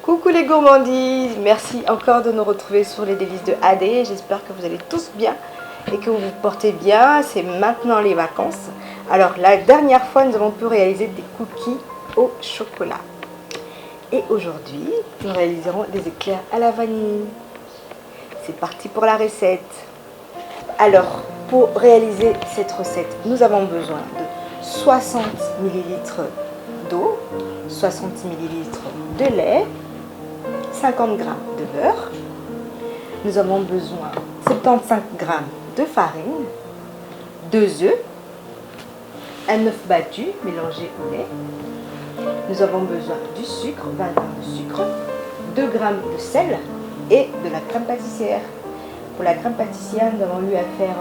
Coucou les gourmandises, merci encore de nous retrouver sur les délices de AD. J'espère que vous allez tous bien et que vous vous portez bien. C'est maintenant les vacances. Alors la dernière fois, nous avons pu réaliser des cookies au chocolat. Et aujourd'hui, nous réaliserons des éclairs à la vanille. C'est parti pour la recette. Alors, pour réaliser cette recette, nous avons besoin de 60 ml d'eau, 60 ml de lait, 50 g de beurre. Nous avons besoin de 75 g de farine, 2 œufs, un œuf battu mélangé au lait. Nous avons besoin du sucre, 20 g de sucre, 2 g de sel et de la crème pâtissière. Pour la crème pâtissière, nous avons eu à faire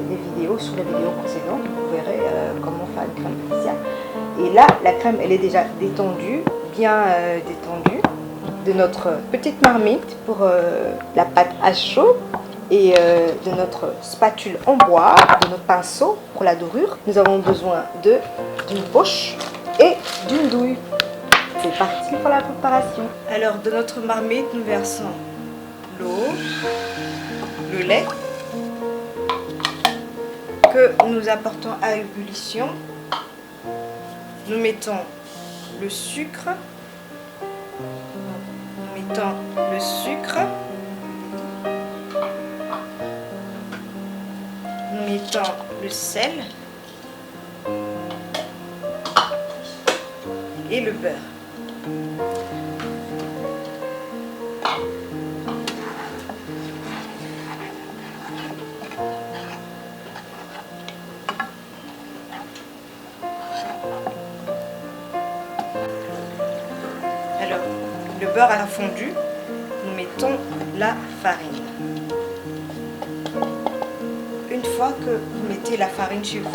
des vidéos sur les vidéos précédentes. Vous verrez comment faire une crème pâtissière. Et là, la crème, elle est déjà détendue, bien détendue, de notre petite marmite pour la pâte à chaud et de notre spatule en bois, de notre pinceau pour la dorure. Nous avons besoin d'une poche et d'une douille. C'est parti pour la préparation. Alors, de notre marmite, nous versons l'eau, le lait que nous apportons à ébullition. Nous mettons le sucre. Nous mettons le sucre. Nous mettons le sel et le beurre. Alors, le beurre a fondu, nous mettons la farine. Une fois que vous mettez la farine chez vous,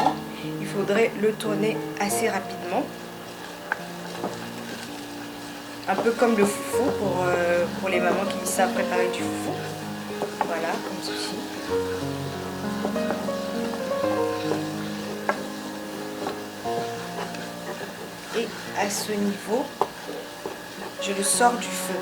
il faudrait le tourner assez rapidement. Un peu comme le foufou pour les mamans qui savent préparer du foufou. Voilà, comme ceci. Et à ce niveau, je le sors du feu.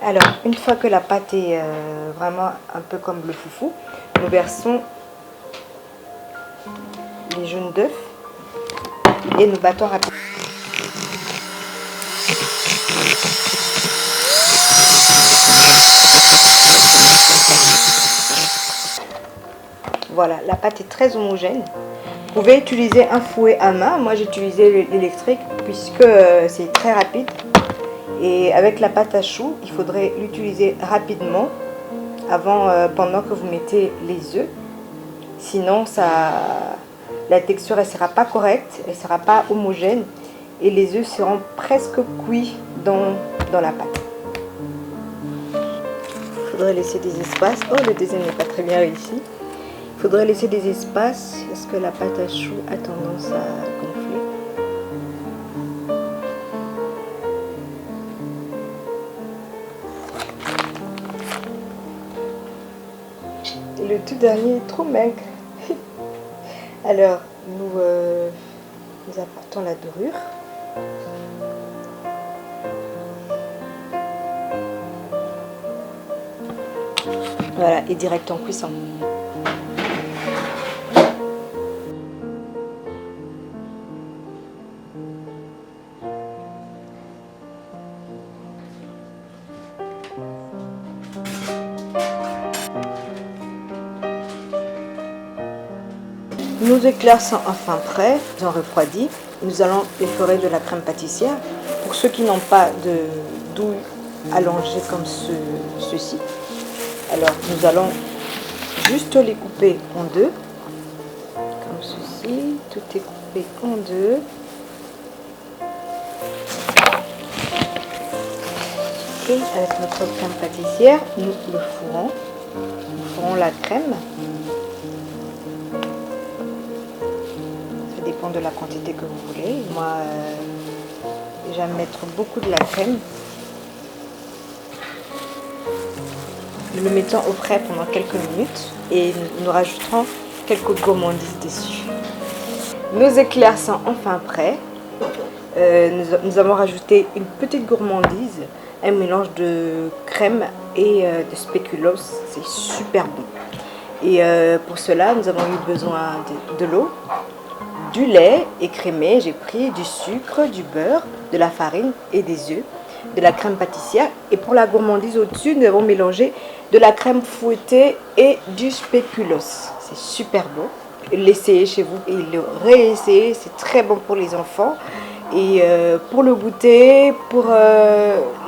Alors, une fois que la pâte est vraiment un peu comme le foufou, nous versons les jaunes d'œufs et nous battons rapidement. Voilà, la pâte est très homogène. Vous pouvez utiliser un fouet à main. Moi, j'ai utilisé l'électrique puisque c'est très rapide. Et avec la pâte à choux, il faudrait l'utiliser rapidement pendant que vous mettez les œufs. Sinon, la texture ne sera pas correcte, elle ne sera pas homogène et les œufs seront presque cuits dans la pâte. Il faudrait laisser des espaces. Oh, le deuxième n'est pas très bien réussi. Il faudrait laisser des espaces parce que la pâte à choux a tendance à gonfler. Et le tout dernier est trop maigre. Alors, nous apportons la dorure. Voilà, et direct en cuisson. Nos éclairs sont enfin prêts, ils ont refroidi. Nous allons éclairer de la crème pâtissière. Pour ceux qui n'ont pas de douille allongée comme ceci, alors nous allons juste les couper en deux, comme ceci. Tout est coupé en deux. Et avec notre crème pâtissière, nous le fourrons. Nous fourrons la crème. dépend de la quantité que vous voulez. Moi, j'aime mettre beaucoup de la crème. Nous le mettons au frais pendant quelques minutes et nous rajouterons quelques gourmandises dessus. Nos éclairs sont enfin prêts. Nous avons rajouté une petite gourmandise, un mélange de crème et de spéculoos. C'est super bon. Et pour cela, nous avons eu besoin de l'eau, du lait écrémé, j'ai pris du sucre, du beurre, de la farine et des œufs, de la crème pâtissière. Et pour la gourmandise au-dessus, nous avons mélangé de la crème fouettée et du spéculoos. C'est super bon. L'essayez chez vous et le réessayez, c'est très bon pour les enfants. Et pour le goûter, pour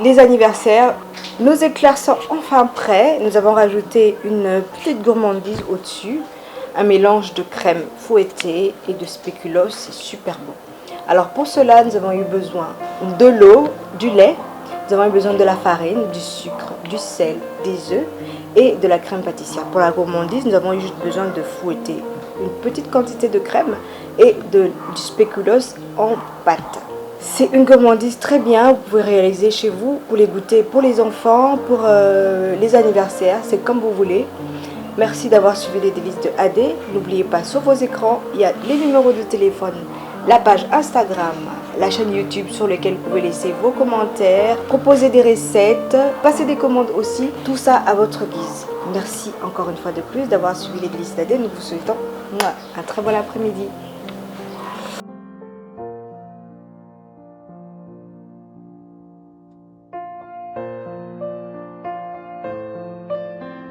les anniversaires, nos éclairs sont enfin prêts. Nous avons rajouté une petite gourmandise au-dessus, un mélange de crème fouettée et de spéculoos, c'est super bon. Alors pour cela, nous avons eu besoin de l'eau, du lait, nous avons eu besoin de la farine, du sucre, du sel, des œufs et de la crème pâtissière. Pour la gourmandise, nous avons eu juste besoin de fouetter une petite quantité de crème et du spéculoos en pâte. C'est une gourmandise très bien, vous pouvez réaliser chez vous pour les goûter pour les enfants, pour les anniversaires, c'est comme vous voulez. Merci d'avoir suivi les délices de AD. N'oubliez pas, sur vos écrans, il y a les numéros de téléphone, la page Instagram, la chaîne YouTube sur laquelle vous pouvez laisser vos commentaires, proposer des recettes, passer des commandes aussi, tout ça à votre guise. Merci encore une fois de plus d'avoir suivi les délices d'AD. Nous vous souhaitons un très bon après-midi.